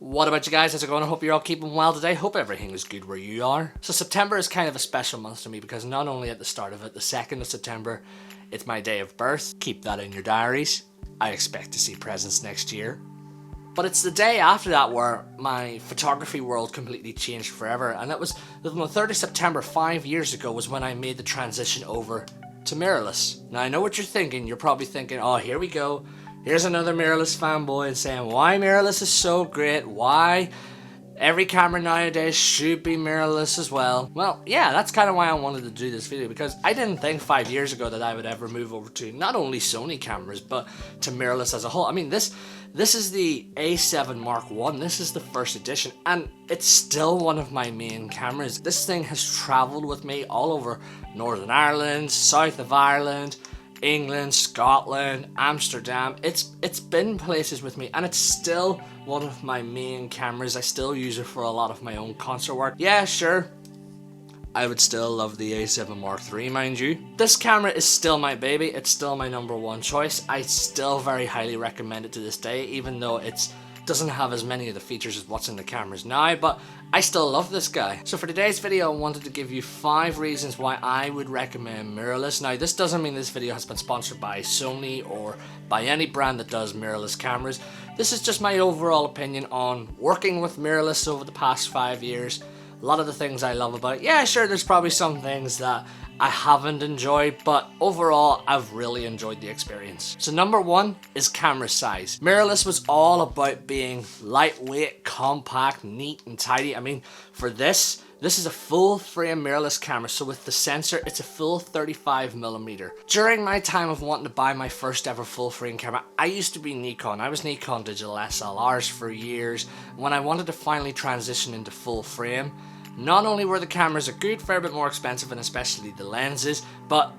What about you guys? How's it going? I hope you're all keeping well today. Hope everything is good where you are. So September is kind of a special month to me because not only at the start of it, the 2nd of September, it's my day of birth. Keep that in your diaries. I expect to see presents next year. But it's the day after that where my photography world completely changed forever. And that was on the 3rd of September 5 years ago was when I made the transition over to mirrorless. Now I know what you're thinking. You're probably thinking, oh, here we go. Here's another mirrorless fanboy and saying why mirrorless is so great, why every camera nowadays should be mirrorless as well. Well, yeah, that's kind of why I wanted to do this video, because I didn't think 5 years ago that I would ever move over to not only Sony cameras, but to mirrorless as a whole. I mean, this is the A7 Mark I, this is the first edition, and it's still one of my main cameras. This thing has traveled with me all over Northern Ireland, south of Ireland, England, Scotland, Amsterdam. It's been places with me, and it's still one of my main cameras. I still use it for a lot of my own concert work. Yeah, sure, I would still love the A7 Mark III, mind you. This camera is still my baby. It's still my #1 choice. I still very highly recommend it to this day, even though it doesn't have as many of the features as what's in the cameras now, but I still love this guy. So for today's video, I wanted to give you 5 reasons why I would recommend mirrorless. Now this doesn't mean this video has been sponsored by Sony or by any brand that does mirrorless cameras. This is just my overall opinion on working with mirrorless over the past 5 years. A lot of the things I love about it. Yeah, sure, there's probably some things that I haven't enjoyed, but overall, I've really enjoyed the experience. So #1 is camera size. Mirrorless was all about being lightweight, compact, neat, and tidy. I mean, for this is a full frame mirrorless camera, so with the sensor, it's a full 35mm. During my time of wanting to buy my first ever full frame camera, I used to be Nikon. I was Nikon digital SLRs for years. When I wanted to finally transition into full frame, not only were the cameras a good fair bit more expensive, and especially the lenses, but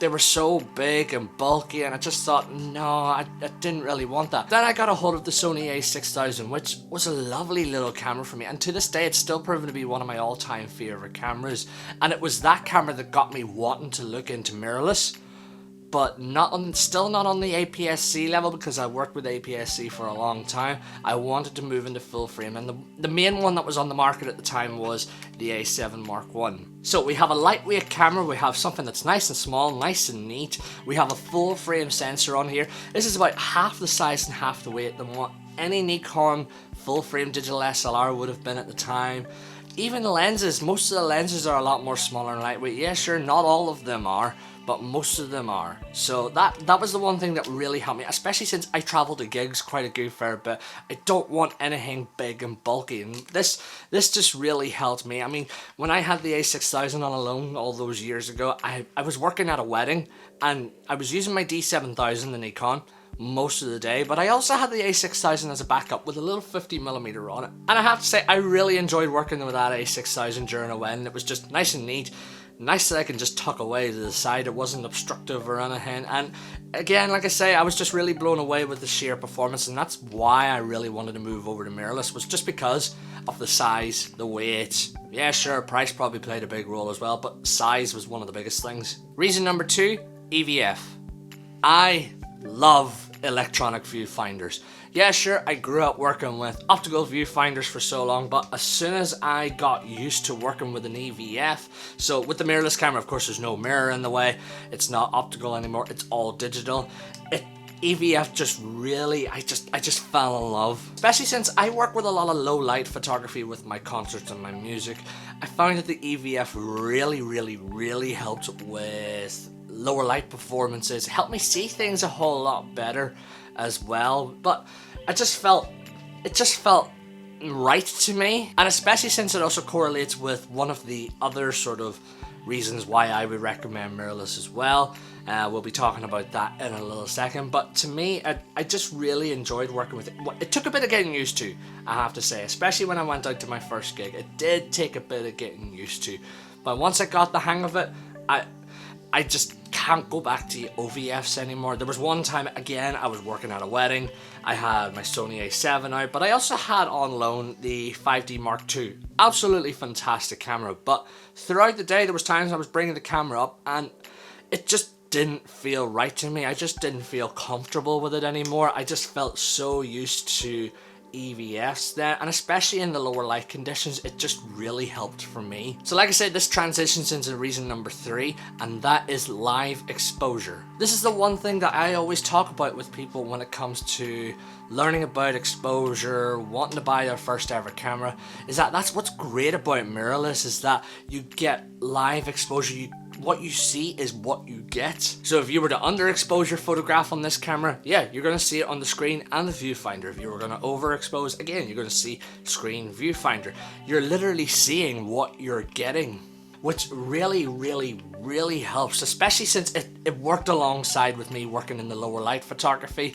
they were so big and bulky, and I just thought, no, I didn't really want that. Then I got a hold of the Sony A6000, which was a lovely little camera for me, and to this day it's still proven to be one of my all-time favorite cameras. And it was that camera that got me wanting to look into mirrorless, but still not on the APS-C level, because I worked with APS-C for a long time. I wanted to move into full frame, and the main one that was on the market at the time was the A7 Mark I. So we have a lightweight camera, we have something that's nice and small, nice and neat. We have a full frame sensor on here. This is about half the size and half the weight than what any Nikon full frame digital SLR would have been at the time. Even the lenses, most of the lenses are a lot more smaller and lightweight. Yeah, sure, not all of them are, but most of them are. So that was the one thing that really helped me, especially since I travel to gigs quite a good fair bit. I don't want anything big and bulky, and this just really helped me. I mean, when I had the A6000 on a loan all those years ago, I was working at a wedding, and I was using my D7000, the Nikon, most of the day, but I also had the A6000 as a backup with a little 50mm on it. And I have to say, I really enjoyed working with that A6000 during a wedding. It was just nice and neat. Nice that I can just tuck away to the side. It wasn't obstructive or anything. And again, like I say, I was just really blown away with the sheer performance, and that's why I really wanted to move over to mirrorless, was just because of the size, the weight. Yeah, sure, price probably played a big role as well, but size was one of the biggest things. Reason #2, EVF. I love electronic viewfinders. Yeah, sure, I grew up working with optical viewfinders for so long, but as soon as I got used to working with an EVF, so with the mirrorless camera, of course, there's no mirror in the way, it's not optical anymore, it's all digital. EVF just really, I just fell in love. Especially since I work with a lot of low light photography with my concerts and my music, I found that the EVF really helped with lower light performances, helped me see things a whole lot better as well. But it just felt right to me, and especially since it also correlates with one of the other sort of reasons why I would recommend mirrorless as well. We'll be talking about that in a little second, but to me, I just really enjoyed working with it. It took a bit of getting used to, I have to say, especially when I went out to my first gig. It did take a bit of getting used to, but once I got the hang of it, I just can't go back to OVFs anymore. There was one time, again, I was working at a wedding. I had my Sony A7 out, but I also had on loan the 5D Mark II. Absolutely fantastic camera, but throughout the day, there was times I was bringing the camera up and it just didn't feel right to me. I just didn't feel comfortable with it anymore. I just felt so used to EVFs then, and especially in the lower light conditions, it just really helped for me. So like I said, this transitions into reason number 3, and that is live exposure. This is the one thing that I always talk about with people when it comes to learning about exposure, wanting to buy their first ever camera, is that that's what's great about mirrorless, is that you get live exposure. What you see is what you get. So if you were to underexpose your photograph on this camera, yeah, you're going to see it on the screen and the viewfinder. If you were going to overexpose, again, you're going to see screen, viewfinder. You're literally seeing what you're getting, which really, really, really helps, especially since it worked alongside with me working in the lower light photography.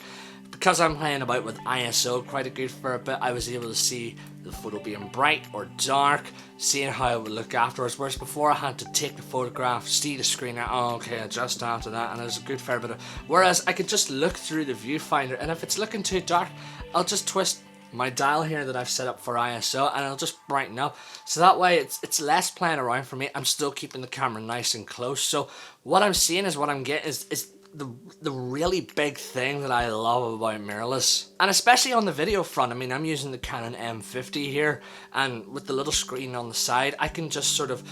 Because I'm playing about with ISO quite a good for a bit, I was able to see the photo being bright or dark, seeing how it would look afterwards, whereas before I had to take the photograph, see the screen, oh okay, adjust after that, and it was a good fair bit of, whereas I could just look through the viewfinder, and if it's looking too dark, I'll just twist my dial here that I've set up for ISO and it'll just brighten up, so that way it's less playing around for me. I'm still keeping the camera nice and close, so what I'm seeing is what I'm getting is the really big thing that I love about mirrorless, and especially on the video front. I mean, I'm using the Canon M50 here, and with the little screen on the side, I can just sort of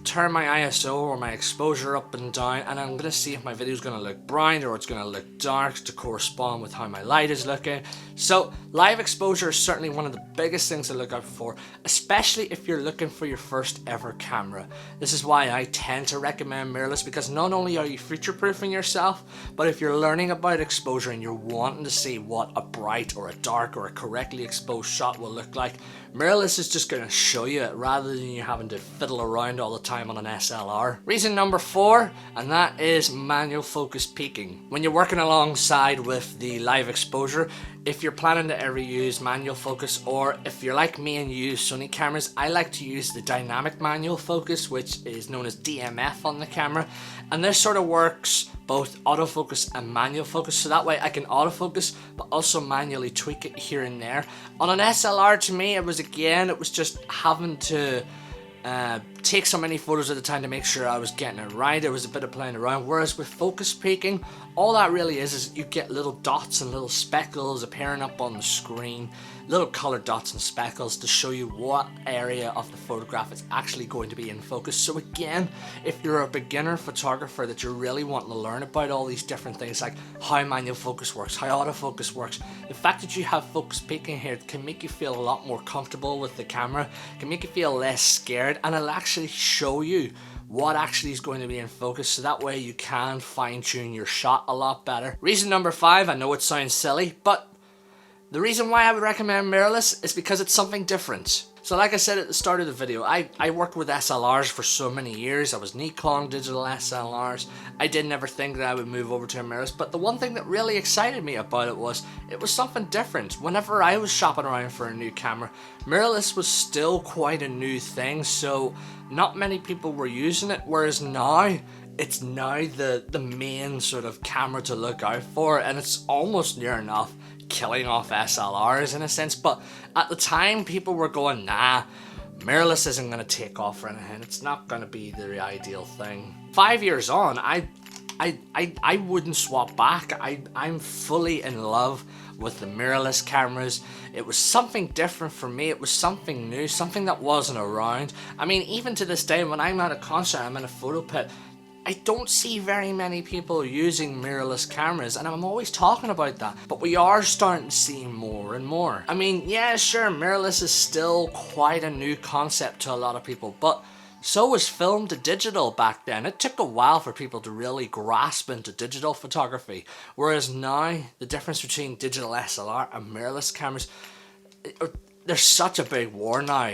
turn my ISO or my exposure up and down, and I'm going to see if my video is going to look bright or it's going to look dark to correspond with how my light is looking. So live exposure is certainly one of the biggest things to look out for, especially if you're looking for your first ever camera. This is why I tend to recommend mirrorless, because not only are you future-proofing yourself, but if you're learning about exposure and you're wanting to see what a bright or a dark or a correctly exposed shot will look like, mirrorless is just going to show you it rather than you having to fiddle around all the time on an SLR. Reason number 4, and that is manual focus peaking. When you're working alongside with the live exposure, if you're planning to ever use manual focus, or if you're like me and you use Sony cameras, I like to use the dynamic manual focus, which is known as DMF on the camera, and this sort of works both autofocus and manual focus, so that way I can autofocus but also manually tweak it here and there. On an SLR, to me, it was just having to take so many photos at a time to make sure I was getting it right. There was a bit of playing around, whereas with focus peaking, all that really is you get little dots and little speckles appearing up on the screen, little colored dots and speckles to show you what area of the photograph is actually going to be in focus. So again, if you're a beginner photographer that you're really wanting to learn about all these different things, like how manual focus works, how autofocus works, the fact that you have focus peaking here can make you feel a lot more comfortable with the camera, can make you feel less scared, and it'll actually show you what actually is going to be in focus, so that way you can fine-tune your shot a lot better. Reason number 5, I know it sounds silly, but the reason why I would recommend mirrorless is because it's something different. So like I said at the start of the video, I worked with SLRs for so many years. I was Nikon digital SLRs. I didn't ever think that I would move over to a mirrorless, but the one thing that really excited me about it was something different. Whenever I was shopping around for a new camera, mirrorless was still quite a new thing, so not many people were using it, whereas now it's the main sort of camera to look out for, and it's almost near enough killing off SLRs in a sense. But at the time, people were going, nah, mirrorless isn't going to take off or anything, it's not going to be the ideal thing. 5 years on, I wouldn't swap back. I'm fully in love with the mirrorless cameras. It was something different for me, it was something new, something that wasn't around. I mean, even to this day, when I'm at a concert, I'm in a photo pit, I don't see very many people using mirrorless cameras, and I'm always talking about that, but we are starting to see more and more. I mean, yeah, sure, mirrorless is still quite a new concept to a lot of people, but so was film to digital back then. It took a while for people to really grasp into digital photography, whereas now, the difference between digital SLR and mirrorless cameras, there's such a big war now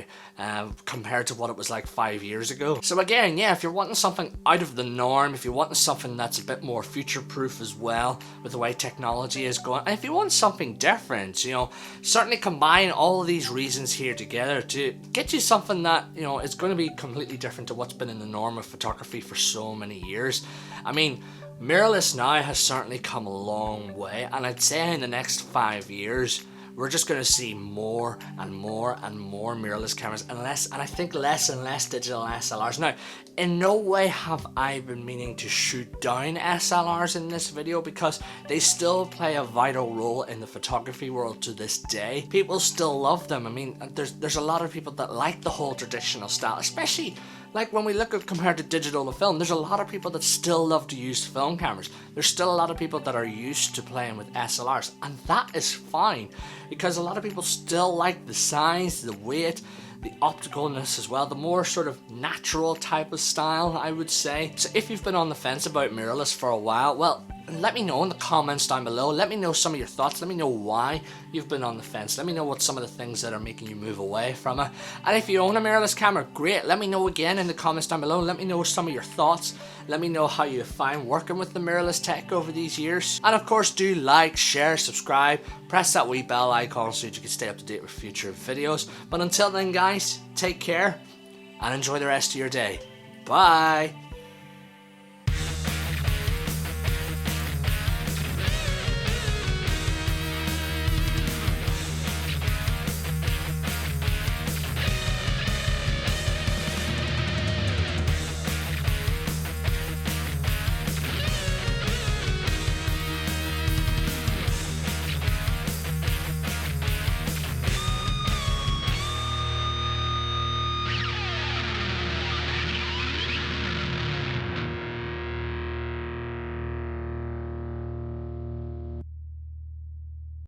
compared to what it was like 5 years ago. So again, yeah, if you're wanting something out of the norm, if you're wanting something that's a bit more future-proof as well with the way technology is going, and if you want something different, you know, certainly combine all of these reasons here together to get you something that, you know, is going to be completely different to what's been in the norm of photography for so many years. I mean, mirrorless now has certainly come a long way, and I'd say in the next 5 years, we're just going to see more and more and more mirrorless cameras, and I think less and less digital SLRs. Now, in no way have I been meaning to shoot down SLRs in this video, because they still play a vital role in the photography world to this day. People still love them. I mean, there's a lot of people that like the whole traditional style, especially like when we look at compared to digital to film. There's a lot of people that still love to use film cameras. There's still a lot of people that are used to playing with SLRs, and that is fine, because a lot of people still like the size, the weight, the opticalness as well, the more sort of natural type of style, I would say. So if you've been on the fence about mirrorless for a while, well, let me know in the comments down below. Let me know some of your thoughts. Let me know why you've been on the fence. Let me know what some of the things that are making you move away from it. And if you own a mirrorless camera, great. Let me know again in the comments down below. Let me know some of your thoughts. Let me know how you find working with the mirrorless tech over these years. And of course, do like, share, subscribe, press that wee bell icon so that you can stay up to date with future videos. But until then, guys, take care and enjoy the rest of your day. Bye.